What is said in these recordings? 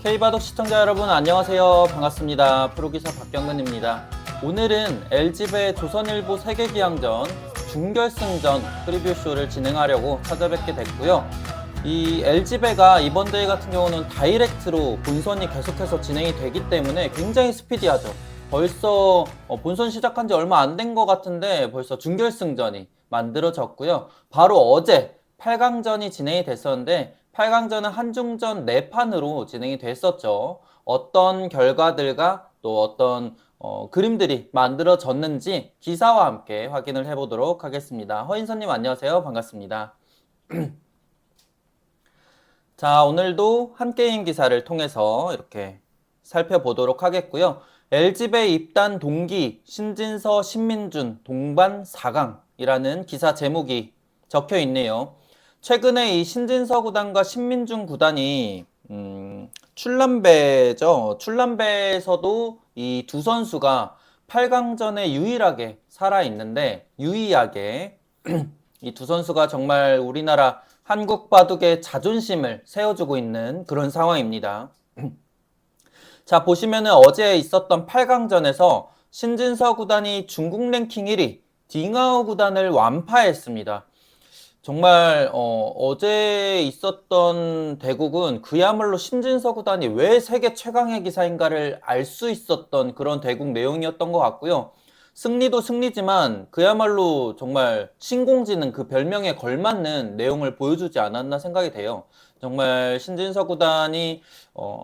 K바둑 시청자 여러분 안녕하세요. 반갑습니다. 프로기사 박경근입니다. 오늘은 LG배 조선일보 세계기항전 준결승전 프리뷰쇼를 진행하려고 찾아뵙게 됐고요. 이 LG배가 이번 대회 같은 경우는 다이렉트로 본선이 계속해서 진행이 되기 때문에 굉장히 스피디하죠. 벌써 본선 시작한 지 얼마 안 된 것 같은데 벌써 준결승전이 만들어졌고요. 바로 어제 8강전이 진행이 됐었는데 8강전은 한중전 4판으로 진행이 됐었죠. 어떤 결과들과 또 어떤 그림들이 만들어졌는지 기사와 함께 확인을 해보도록 하겠습니다. 허인선님 안녕하세요. 반갑습니다. 자, 오늘도 한 게임 기사를 통해서 이렇게 살펴보도록 하겠고요. LG배 입단 동기 신진서 신민준 동반 4강이라는 기사 제목이 적혀 있네요. 최근에 이 신진서 구단과 신민준 구단이 출란배죠. 출란배에서도 이 두 선수가 8강전에 유일하게 살아있는데 유의하게 이 두 선수가 정말 우리나라 한국 바둑의 자존심을 세워주고 있는 그런 상황입니다. 자, 보시면은 어제 있었던 8강전에서 신진서 구단이 중국 랭킹 1위 딩하오 구단을 완파했습니다. 정말 어제 있었던 대국은 그야말로 신진서 구단이 왜 세계 최강의 기사인가를 알 수 있었던 그런 대국 내용이었던 것 같고요. 승리도 승리지만 그야말로 정말 신공지능 그 별명에 걸맞는 내용을 보여주지 않았나 생각이 돼요. 정말 신진서 구단이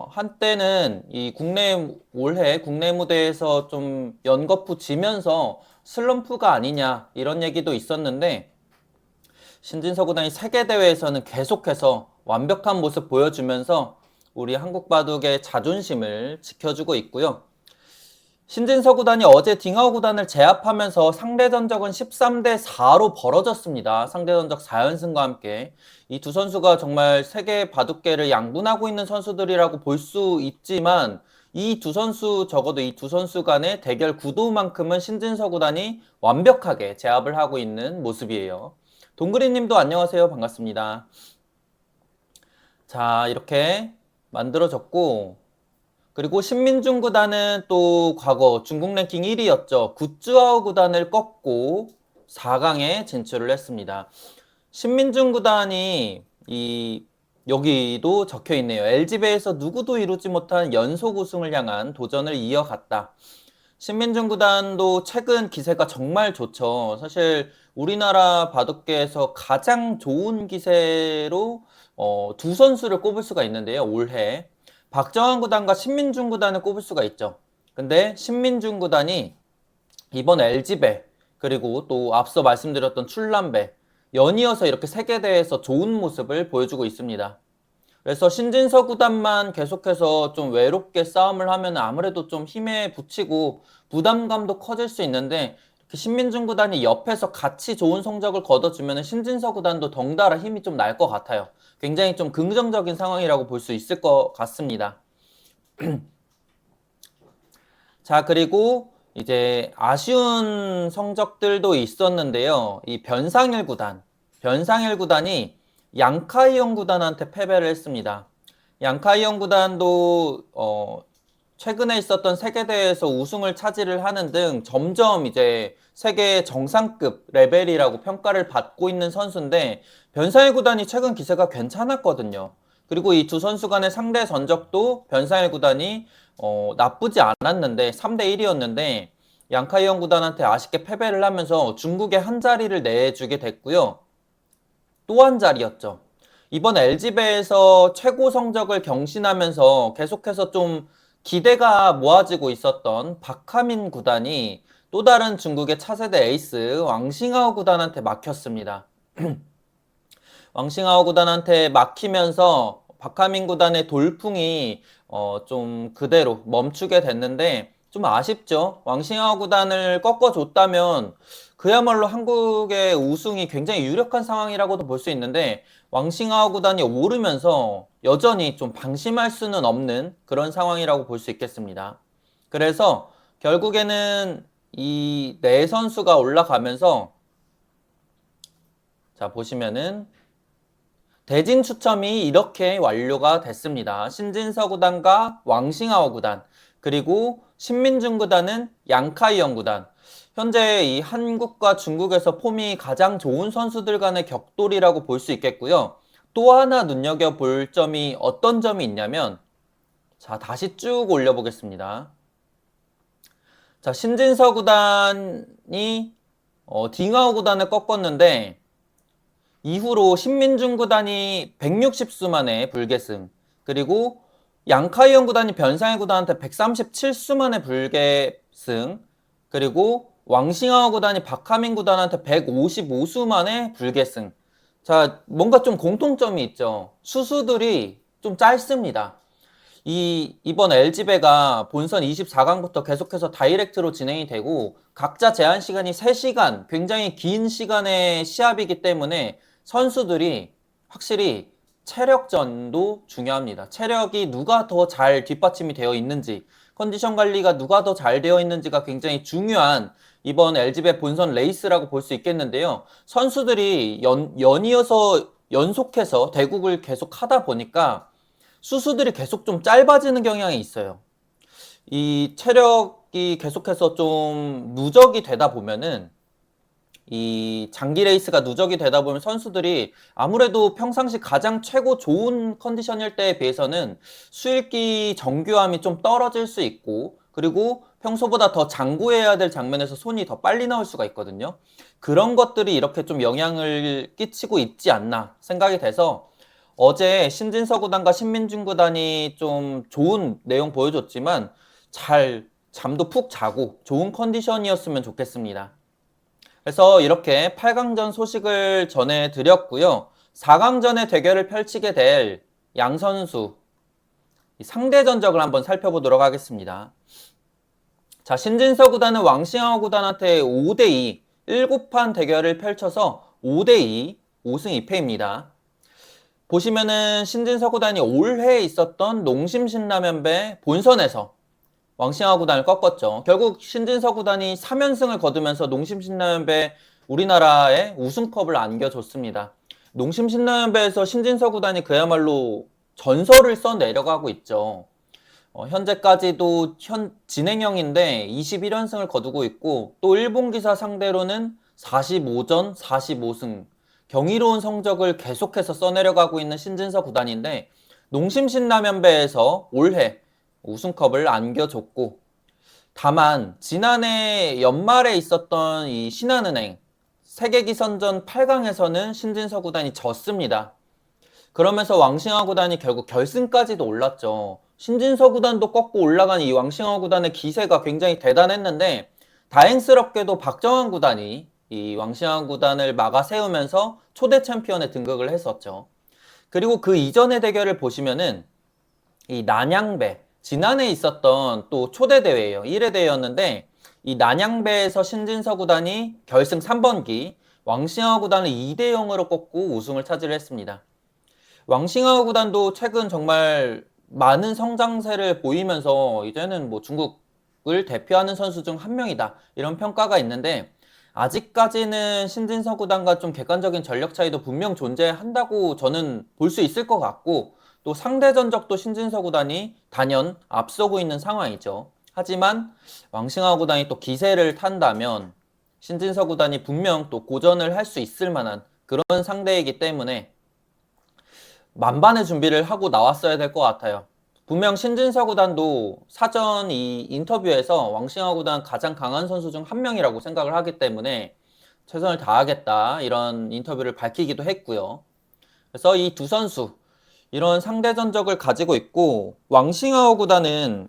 한때는 이 올해 국내 무대에서 좀 연거푸 지면서 슬럼프가 아니냐 이런 얘기도 있었는데 신진서 구단이 세계대회에서는 계속해서 완벽한 모습 보여주면서 우리 한국 바둑의 자존심을 지켜주고 있고요. 신진서 구단이 어제 딩하오 구단을 제압하면서 상대 전적은 13대 4로 벌어졌습니다. 상대 전적 4연승과 함께 이 두 선수가 정말 세계 바둑계를 양분하고 있는 선수들이라고 볼 수 있지만 이 두 선수 적어도 이 두 선수 간의 대결 구도만큼은 신진서 구단이 완벽하게 제압을 하고 있는 모습이에요. 동그리 님도 안녕하세요. 반갑습니다. 자, 이렇게 만들어졌고 그리고 신민준 구단은 또 과거 중국 랭킹 1위였죠. 구쯔아오 구단을 꺾고 4강에 진출을 했습니다. 신민준 구단이 여기도 적혀 있네요. LG배에서 누구도 이루지 못한 연속 우승을 향한 도전을 이어갔다. 신민준 구단도 최근 기세가 정말 좋죠. 사실 우리나라 바둑계에서 가장 좋은 기세로 두 선수를 꼽을 수가 있는데요. 올해 박정환 구단과 신민준 구단을 꼽을 수가 있죠. 근데 신민준 구단이 이번 LG배 그리고 또 앞서 말씀드렸던 출란배 연이어서 이렇게 세계대회에서 좋은 모습을 보여주고 있습니다. 그래서 신진서 구단만 계속해서 좀 외롭게 싸움을 하면 아무래도 좀 힘에 부치고 부담감도 커질 수 있는데 신민준 구단이 옆에서 같이 좋은 성적을 거둬주면 신진서 구단도 덩달아 힘이 좀 날 것 같아요. 굉장히 좀 긍정적인 상황이라고 볼 수 있을 것 같습니다. 자, 그리고 이제 아쉬운 성적들도 있었는데요. 이 변상일 구단이 양카이영 구단한테 패배를 했습니다. 양카이영 구단도 최근에 있었던 세계대회에서 우승을 차지를 하는 등 점점 이제 세계 정상급 레벨이라고 평가를 받고 있는 선수인데 변상일 구단이 최근 기세가 괜찮았거든요. 그리고 이 두 선수 간의 상대 전적도 변상일 구단이 나쁘지 않았는데 3대 1이었는데 양카이영 구단한테 아쉽게 패배를 하면서 중국에 한 자리를 내주게 됐고요. 또 한 자리였죠. 이번 LG배에서 최고 성적을 경신하면서 계속해서 좀 기대가 모아지고 있었던 박하민 구단이 또 다른 중국의 차세대 에이스 왕싱하오 구단한테 막혔습니다. 왕싱하오 구단한테 막히면서 박하민 구단의 돌풍이 좀 그대로 멈추게 됐는데 좀 아쉽죠. 왕싱하오 구단을 꺾어줬다면 그야말로 한국의 우승이 굉장히 유력한 상황이라고도 볼 수 있는데 왕싱하오 구단이 오르면서 여전히 좀 방심할 수는 없는 그런 상황이라고 볼 수 있겠습니다. 그래서 결국에는 이 네 선수가 올라가면서 자 보시면은 대진 추첨이 이렇게 완료가 됐습니다. 신진서 구단과 왕싱하오 구단, 그리고 신민중 구단은 양카이영 구단. 현재 이 한국과 중국에서 폼이 가장 좋은 선수들 간의 격돌이라고 볼 수 있겠고요. 또 하나 눈여겨볼 점이 어떤 점이 있냐면, 자, 다시 쭉 올려보겠습니다. 자, 신진서 구단이 딩하오 구단을 꺾었는데, 이후로 신민중 구단이 160수 만에 불계승, 그리고 양카이영 구단이 변상현 구단한테 137수 만에 불계승, 그리고 왕싱하오 구단이 박하민 구단한테 155수 만에 불계승. 자, 뭔가 좀 공통점이 있죠. 수수들이 좀 짧습니다. 이번 LG배가 본선 24강부터 계속해서 다이렉트로 진행이 되고 각자 제한 시간이 3시간, 굉장히 긴 시간의 시합이기 때문에 선수들이 확실히 체력전도 중요합니다. 체력이 누가 더 잘 뒷받침이 되어 있는지, 컨디션 관리가 누가 더 잘 되어 있는지가 굉장히 중요한 이번 LG배 본선 레이스라고 볼 수 있겠는데요. 선수들이 연이어서 연속해서 대국을 계속 하다 보니까 수수들이 계속 좀 짧아지는 경향이 있어요. 이 체력이 계속해서 좀 누적이 되다 보면은 이 장기 레이스가 누적이 되다 보면 선수들이 아무래도 평상시 가장 최고 좋은 컨디션일 때에 비해서는 수일기 정교함이 좀 떨어질 수 있고, 그리고 평소보다 더 장구해야 될 장면에서 손이 더 빨리 나올 수가 있거든요. 그런 것들이 이렇게 좀 영향을 끼치고 있지 않나 생각이 돼서 어제 신진서 구단과 신민중 구단이 좀 좋은 내용 보여줬지만 잘 잠도 푹 자고 좋은 컨디션이었으면 좋겠습니다. 그래서 이렇게 8강전 소식을 전해드렸고요. 4강전의 대결을 펼치게 될 양 선수 상대 전적을 한번 살펴보도록 하겠습니다. 자, 신진서 구단은 왕싱하오 구단한테 5대2 7판 대결을 펼쳐서 5대2 5승 2패입니다. 보시면은 신진서 구단이 올해 있었던 농심 신라면배 본선에서 왕싱하오 구단을 꺾었죠. 결국 신진서 구단이 3연승을 거두면서 농심 신라면배 우리나라에 우승컵을 안겨줬습니다. 농심 신라면배에서 신진서 구단이 그야말로 전설을 써 내려가고 있죠. 현재까지도 진행형인데 21연승을 거두고 있고 또 일본 기사 상대로는 45전 45승 경이로운 성적을 계속해서 써내려가고 있는 신진서 구단인데 농심 신라면배에서 올해 우승컵을 안겨줬고, 다만 지난해 연말에 있었던 이 신한은행 세계기선전 8강에서는 신진서 구단이 졌습니다. 그러면서 왕싱하오 구단이 결국 결승까지도 올랐죠. 신진서 구단도 꺾고 올라간 이 왕싱하오 구단의 기세가 굉장히 대단했는데 다행스럽게도 박정환 구단이 이 왕싱하오 구단을 막아세우면서 초대 챔피언에 등극을 했었죠. 그리고 그 이전의 대결을 보시면은 이 난양배, 지난해 있었던 또 초대 대회예요. 1회 대회였는데 이 난양배에서 신진서 구단이 결승 3번기 왕싱하오 구단을 2대 0으로 꺾고 우승을 차지했습니다. 왕싱하오 구단도 최근 정말 많은 성장세를 보이면서 이제는 뭐 중국을 대표하는 선수 중 한 명이다 이런 평가가 있는데 아직까지는 신진서 구단과 좀 객관적인 전력 차이도 분명 존재한다고 저는 볼 수 있을 것 같고 또 상대 전적도 신진서 구단이 단연 앞서고 있는 상황이죠. 하지만 왕싱하오 구단이 또 기세를 탄다면 신진서 구단이 분명 또 고전을 할 수 있을 만한 그런 상대이기 때문에 만반의 준비를 하고 나왔어야 될 것 같아요. 분명 신진서 구단도 사전 이 인터뷰에서 왕싱하오 구단 가장 강한 선수 중 한 명이라고 생각을 하기 때문에 최선을 다하겠다 이런 인터뷰를 밝히기도 했고요. 그래서 이 두 선수 이런 상대 전적을 가지고 있고 왕싱하오 구단은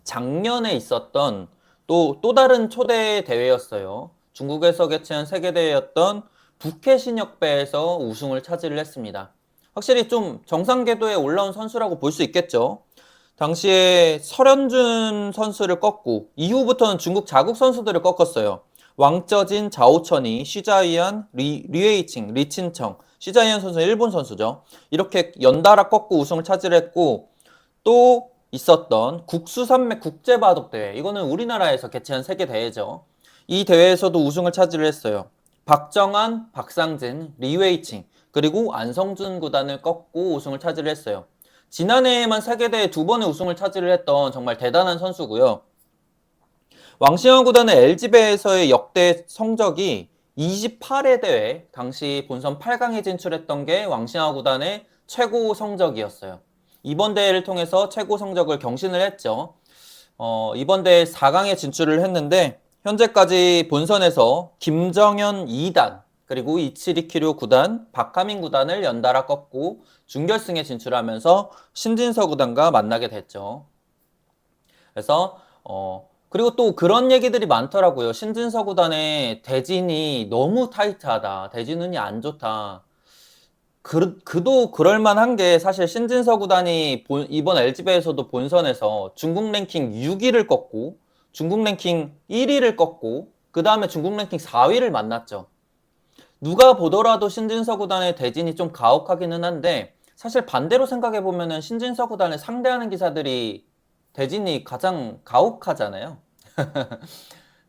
작년에 있었던 또 다른 초대 대회였어요. 중국에서 개최한 세계대회였던 북해신역배에서 우승을 차지를 했습니다. 확실히 좀 정상 궤도에 올라온 선수라고 볼 수 있겠죠. 당시에 설현준 선수를 꺾고 이후부터는 중국 자국 선수들을 꺾었어요. 왕쩌진, 자오천이, 시자이안, 리웨이칭, 리친청, 시자이안 선수는 일본 선수죠. 이렇게 연달아 꺾고 우승을 차지했고 또 있었던 국수산맥 국제바둑대회, 이거는 우리나라에서 개최한 세계대회죠. 이 대회에서도 우승을 차지를 했어요. 박정환, 박상진, 리웨이칭, 그리고 안성준 구단을 꺾고 우승을 차지를 했어요. 지난해에만 세계대회 2번의 우승을 차지를 했던 정말 대단한 선수고요. 왕시영 구단의 LG배에서의 역대 성적이 28회 대회, 당시 본선 8강에 진출했던 게 왕시영 구단의 최고 성적이었어요. 이번 대회를 통해서 최고 성적을 경신을 했죠. 이번 대회 4강에 진출을 했는데 현재까지 본선에서 김정현 2단, 그리고 이치리키료 9단, 박하민 9단을 연달아 꺾고 준결승에 진출하면서 신진서 구단과 만나게 됐죠. 그래서 그리고 또 그런 얘기들이 많더라고요. 신진서 구단의 대진이 너무 타이트하다. 대진운이 안 좋다. 그도 그럴만한 게 사실 신진서 구단이 이번 LG배에서도 본선에서 중국 랭킹 6위를 꺾고 중국 랭킹 1위를 꺾고 그 다음에 중국 랭킹 4위를 만났죠. 누가 보더라도 신진서 구단의 대진이 좀 가혹하기는 한데 사실 반대로 생각해보면은 신진서 구단을 상대하는 기사들이 대진이 가장 가혹하잖아요.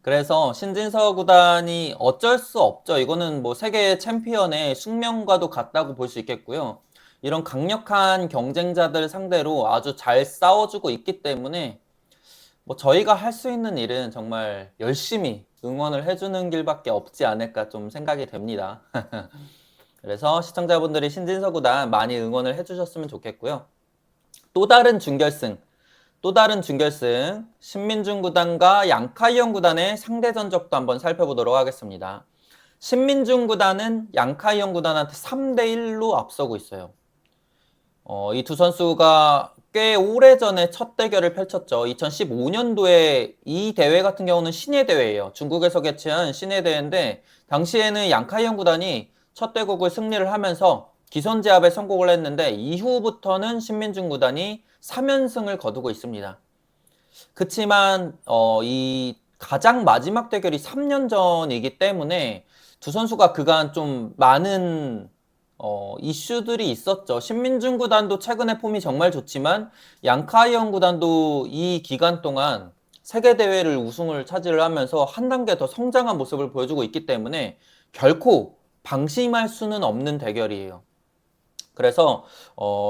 그래서 신진서 구단이 어쩔 수 없죠. 이거는 뭐 세계 챔피언의 숙명과도 같다고 볼 수 있겠고요. 이런 강력한 경쟁자들 상대로 아주 잘 싸워주고 있기 때문에 뭐 저희가 할 수 있는 일은 정말 열심히 응원을 해주는 길밖에 없지 않을까 좀 생각이 됩니다. 그래서 시청자분들이 신진서 구단 많이 응원을 해주셨으면 좋겠고요. 또 다른 준결승 신민중 구단과 양카이형 구단의 상대 전적도 한번 살펴보도록 하겠습니다. 신민중 구단은 양카이형 구단한테 3대1로 앞서고 있어요. 이 두 선수가 꽤 오래전에 첫 대결을 펼쳤죠. 2015년도에 이 대회 같은 경우는 신예 대회예요. 중국에서 개최한 신예 대회인데 당시에는 양카이형 구단이 첫 대국을 승리를 하면서 기선제압에 성공을 했는데 이후부터는 신민중 구단이 3연승을 거두고 있습니다. 그치만 이 가장 마지막 대결이 3년 전이기 때문에 두 선수가 그간 좀 많은 이슈들이 있었죠. 신민중 구단도 최근에 폼이 정말 좋지만 양카이형 구단도 이 기간 동안 세계대회를 우승을 차지를 하면서 한 단계 더 성장한 모습을 보여주고 있기 때문에 결코 방심할 수는 없는 대결이에요. 그래서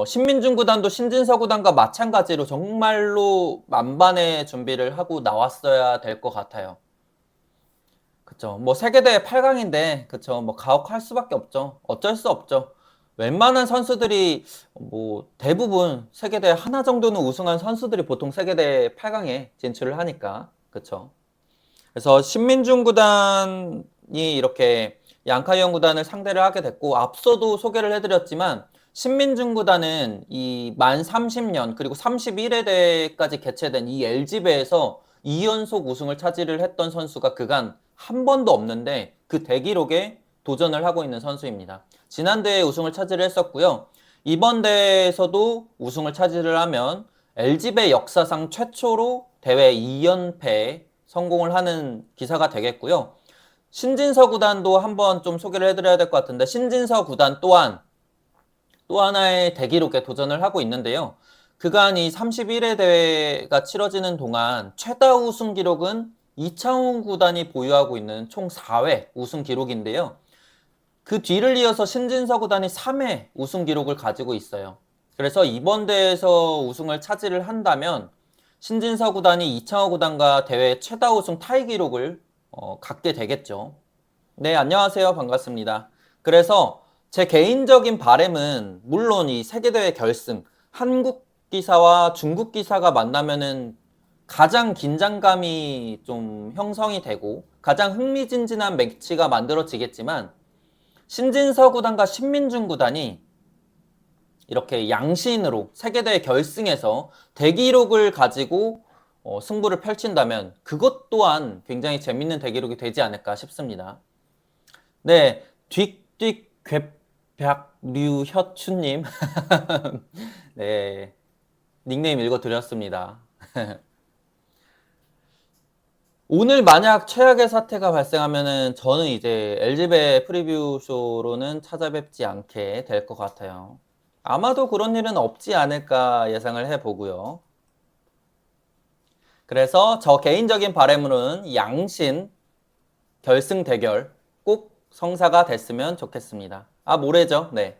신민중 구단도 신진서 구단과 마찬가지로 정말로 만반의 준비를 하고 나왔어야 될 것 같아요. 그쵸. 뭐 세계대회 8강인데 그쵸. 뭐 가혹할 수밖에 없죠. 어쩔 수 없죠. 웬만한 선수들이 뭐 대부분 세계대회 하나 정도는 우승한 선수들이 보통 세계대회 8강에 진출을 하니까 그쵸. 그래서 신민중 구단이 이렇게 양카이형 구단을 상대를 하게 됐고 앞서도 소개를 해드렸지만 신민중 구단은 이 만 30년 그리고 31회 대회까지 개최된 이 LG배에서 2연속 우승을 차지를 했던 선수가 그간 한 번도 없는데 그 대기록에 도전을 하고 있는 선수입니다. 지난 대회에 우승을 차지를 했었고요. 이번 대회에서도 우승을 차지를 하면 LG배 역사상 최초로 대회 2연패에 성공을 하는 기사가 되겠고요. 신진서 구단도 한번 좀 소개를 해드려야 될 것 같은데 신진서 구단 또한 또 하나의 대기록에 도전을 하고 있는데요. 그간 이 31회 대회가 치러지는 동안 최다 우승 기록은 이창훈 구단이 보유하고 있는 총 4회 우승 기록인데요. 그 뒤를 이어서 신진서 구단이 3회 우승 기록을 가지고 있어요. 그래서 이번 대회에서 우승을 차지를 한다면 신진서 구단이 이창호 구단과 대회 최다 우승 타이 기록을 갖게 되겠죠. 네, 안녕하세요. 반갑습니다. 그래서 제 개인적인 바람은 물론 이 세계대회 결승 한국 기사와 중국 기사가 만나면은 가장 긴장감이 좀 형성이 되고 가장 흥미진진한 매치가 만들어지겠지만 신진서 구단과 신민중 구단이 이렇게 양신으로 세계대회 결승에서 대기록을 가지고 승부를 펼친다면 그것 또한 굉장히 재밌는 대기록이 되지 않을까 싶습니다. 네, 뒷뒷괴벽류혀추님 네, 닉네임 읽어드렸습니다. 오늘 만약 최악의 사태가 발생하면은 저는 이제 LG배 프리뷰 쇼로는 찾아뵙지 않게 될 것 같아요. 아마도 그런 일은 없지 않을까 예상을 해보고요. 그래서 저 개인적인 바람으로는 양신 결승 대결 꼭 성사가 됐으면 좋겠습니다. 모레죠. 네.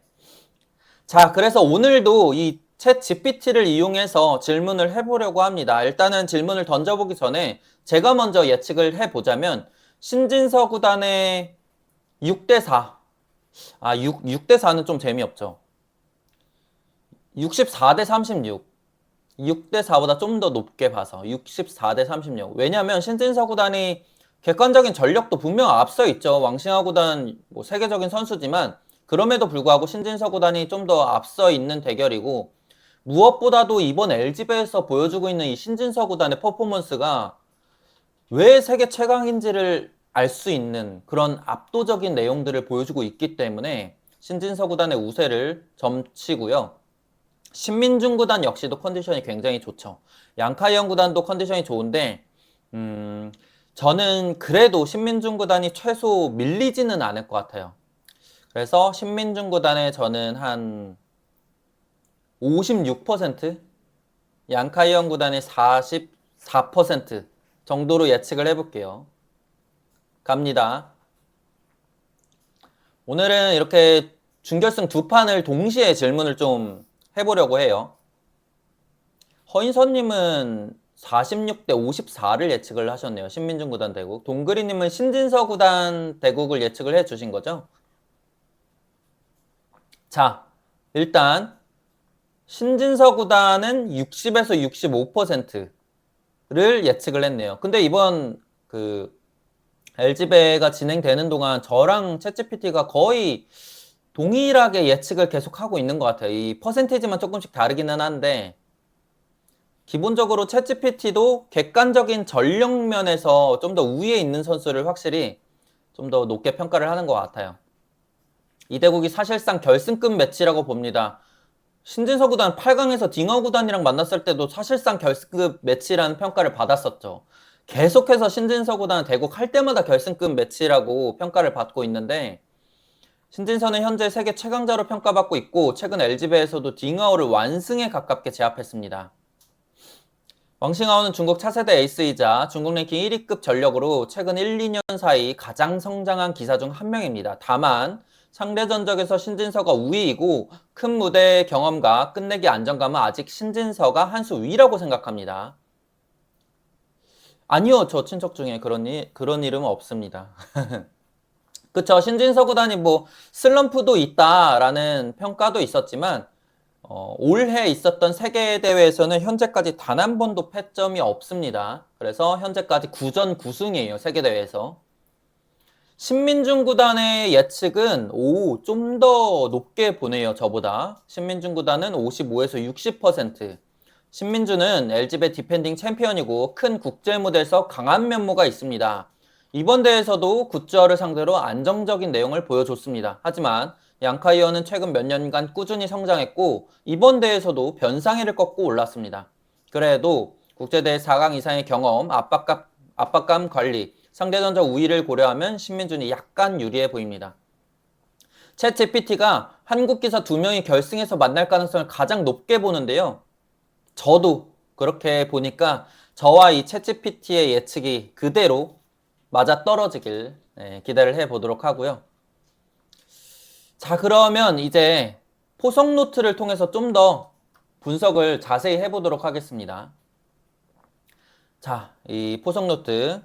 자, 그래서 오늘도 이 챗 GPT를 이용해서 질문을 해보려고 합니다. 일단은 질문을 던져보기 전에 제가 먼저 예측을 해보자면 신진서 구단의 6대4. 6대4는 좀 재미없죠. 64대 36. 6대4보다 좀 더 높게 봐서 64대 36. 왜냐면 신진서 구단이 객관적인 전력도 분명 앞서 있죠. 왕싱하 구단 뭐 세계적인 선수지만 그럼에도 불구하고 신진서 구단이 좀 더 앞서 있는 대결이고 무엇보다도 이번 LG배에서 보여주고 있는 이 신진서 구단의 퍼포먼스가 왜 세계 최강인지를 알 수 있는 그런 압도적인 내용들을 보여주고 있기 때문에 신진서 구단의 우세를 점치고요. 신민중 구단 역시도 컨디션이 굉장히 좋죠. 양카이언 구단도 컨디션이 좋은데 저는 그래도 신민중 구단이 최소 밀리지는 않을 것 같아요. 그래서 신민중 구단에 저는 한 56%, 양카이언 구단의 44% 정도로 예측을 해볼게요. 갑니다. 오늘은 이렇게 준결승 두 판을 동시에 질문을 좀 해보려고 해요. 허인선님은 46대 54를 예측을 하셨네요. 신민중 구단 대국. 동그리님은 신진서 구단 대국을 예측을 해주신 거죠? 자, 일단 신진서 구단은 60에서 65%를 예측을 했네요. 근데 이번 LG배가 진행되는 동안 저랑 챗GPT가 거의 동일하게 예측을 계속하고 있는 것 같아요. 이 퍼센테이지만 조금씩 다르기는 한데 기본적으로 챗GPT도 객관적인 전력 면에서 좀 더 우위에 있는 선수를 확실히 좀 더 높게 평가를 하는 것 같아요. 이 대국이 사실상 결승급 매치라고 봅니다. 신진서 구단 8강에서 딩허 구단이랑 만났을 때도 사실상 결승급 매치라는 평가를 받았었죠. 계속해서 신진서 구단 대국 할 때마다 결승급 매치라고 평가를 받고 있는데 신진서는 현재 세계 최강자로 평가받고 있고 최근 LG배에서도 딩허를 완승에 가깝게 제압했습니다. 왕싱하오는 중국 차세대 에이스이자 중국 랭킹 1위급 전력으로 최근 1, 2년 사이 가장 성장한 기사 중 한 명입니다. 다만 상대 전적에서 신진서가 우위이고 큰 무대 경험과 끝내기 안정감은 아직 신진서가 한 수 위라고 생각합니다. 아니요, 저 친척 중에 그런 이름은 없습니다. 그쵸, 신진서 구단이 뭐 슬럼프도 있다라는 평가도 있었지만 올해 있었던 세계대회에서는 현재까지 단 한 번도 패점이 없습니다. 그래서 현재까지 9전 9승이에요. 세계대회에서. 신민중 구단의 예측은 좀 더 높게 보네요. 저보다. 신민중 구단은 55에서 60%. 신민주는 LG배 디펜딩 챔피언이고 큰 국제 무대에서 강한 면모가 있습니다. 이번 대회에서도 굿즈어를 상대로 안정적인 내용을 보여줬습니다. 하지만 양카이어는 최근 몇 년간 꾸준히 성장했고 이번 대회에서도 변상회를 꺾고 올랐습니다. 그래도 국제대회 4강 이상의 경험, 압박감 관리, 상대전적 우위를 고려하면 신민준이 약간 유리해 보입니다. 챗 GPT가 한국 기사 2명이 결승에서 만날 가능성을 가장 높게 보는데요. 저도 그렇게 보니까 저와 이 챗 GPT의 예측이 그대로 맞아떨어지길 기대를 해보도록 하고요. 자, 그러면 이제 포석 노트를 통해서 좀 더 분석을 자세히 해보도록 하겠습니다. 자, 이 포석 노트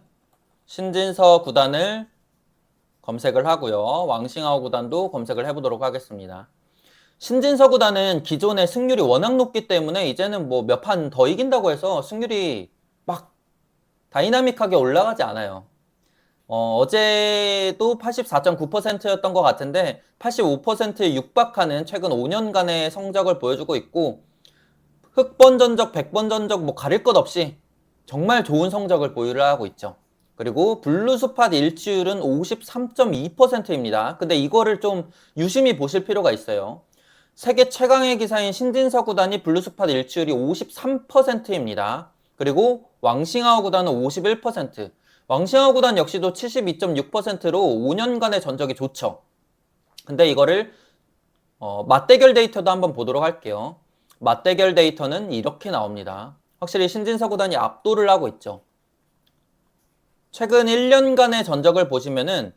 신진서 구단을 검색을 하고요. 왕싱하오 구단도 검색을 해보도록 하겠습니다. 신진서 구단은 기존의 승률이 워낙 높기 때문에 이제는 뭐 몇 판 더 이긴다고 해서 승률이 막 다이나믹하게 올라가지 않아요. 어제도 84.9%였던 것 같은데 85%에 육박하는 최근 5년간의 성적을 보여주고 있고 흑번 전적, 백번 전적 뭐 가릴 것 없이 정말 좋은 성적을 보유를 하고 있죠. 그리고 블루스팟 일치율은 53.2%입니다. 근데 이거를 좀 유심히 보실 필요가 있어요. 세계 최강의 기사인 신진서 구단이 블루스팟 일치율이 53%입니다. 그리고 왕싱하오 구단은 51%. 왕싱하오 구단 역시도 72.6%로 5년간의 전적이 좋죠. 근데 이거를 맞대결 데이터도 한번 보도록 할게요. 맞대결 데이터는 이렇게 나옵니다. 확실히 신진서 구단이 압도를 하고 있죠. 최근 1년간의 전적을 보시면은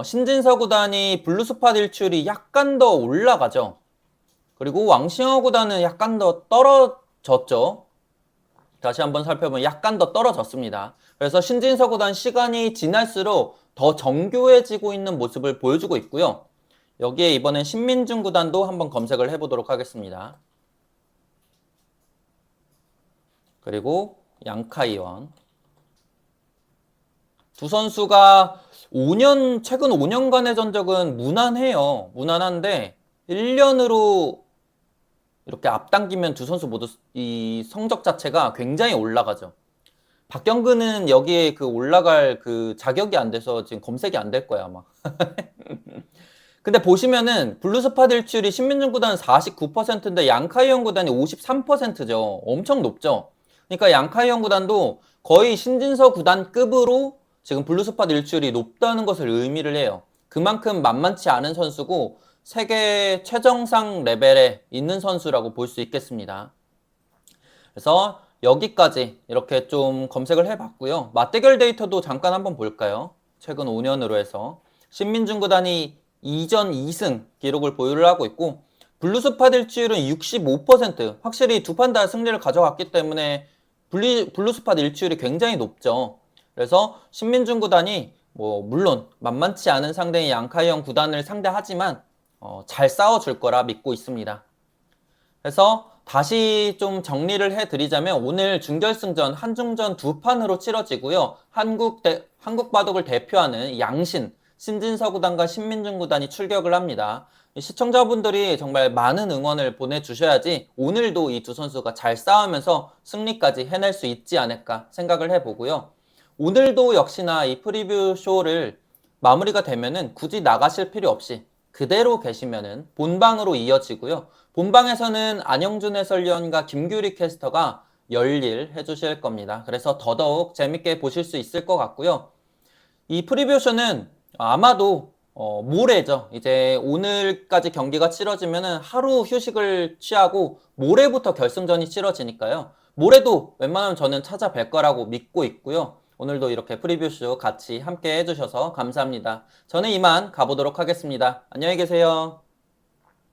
신진서 구단이 블루스팟 일출이 약간 더 올라가죠. 그리고 왕싱어 구단은 약간 더 떨어졌죠. 다시 한번 살펴보면 약간 더 떨어졌습니다. 그래서 신진서 구단 시간이 지날수록 더 정교해지고 있는 모습을 보여주고 있고요. 여기에 이번엔 신민중 구단도 한번 검색을 해보도록 하겠습니다. 그리고 양카이원. 두 선수가 최근 5년간의 전적은 무난해요. 무난한데 1년으로 이렇게 앞당기면 두 선수 모두 이 성적 자체가 굉장히 올라가죠. 박경근은 여기에 그 올라갈 그 자격이 안 돼서 지금 검색이 안 될 거야, 아마. 근데 보시면은 블루스팟 일출이 신민중 구단은 49%인데 양카이언 구단이 53%죠. 엄청 높죠. 그러니까 양카이언 구단도 거의 신진서 구단급으로 지금 블루스팟 일출이 높다는 것을 의미를 해요. 그만큼 만만치 않은 선수고 세계 최정상 레벨에 있는 선수라고 볼 수 있겠습니다. 그래서 여기까지 이렇게 좀 검색을 해봤고요. 맞대결 데이터도 잠깐 한번 볼까요? 최근 5년으로 해서 신민중 구단이 2전 2승 기록을 보유를 하고 있고 블루스팟 일주일은 65% 확실히 두 판 다 승리를 가져갔기 때문에 블루스팟 일주일이 굉장히 높죠. 그래서 신민중 구단이 물론 만만치 않은 상대인 양카이언 구단을 상대하지만 잘 싸워줄 거라 믿고 있습니다. 그래서 다시 좀 정리를 해드리자면 오늘 준결승전 한중전 두 판으로 치러지고요. 한국 바둑을 대표하는 양신 신진서 구단과 신민중 구단이 출격을 합니다. 시청자분들이 정말 많은 응원을 보내주셔야지 오늘도 이 두 선수가 잘 싸우면서 승리까지 해낼 수 있지 않을까 생각을 해보고요. 오늘도 역시나 이 프리뷰 쇼를 마무리가 되면은 굳이 나가실 필요 없이 그대로 계시면은 본방으로 이어지고요. 본방에서는 안영준 해설위원과 김규리 캐스터가 열일 해주실 겁니다. 그래서 더더욱 재밌게 보실 수 있을 것 같고요. 이 프리뷰쇼는 아마도 모레죠. 이제 오늘까지 경기가 치러지면은 하루 휴식을 취하고 모레부터 결승전이 치러지니까요. 모레도 웬만하면 저는 찾아뵐 거라고 믿고 있고요. 오늘도 이렇게 프리뷰쇼 같이 함께 해주셔서 감사합니다. 저는 이만 가보도록 하겠습니다. 안녕히 계세요.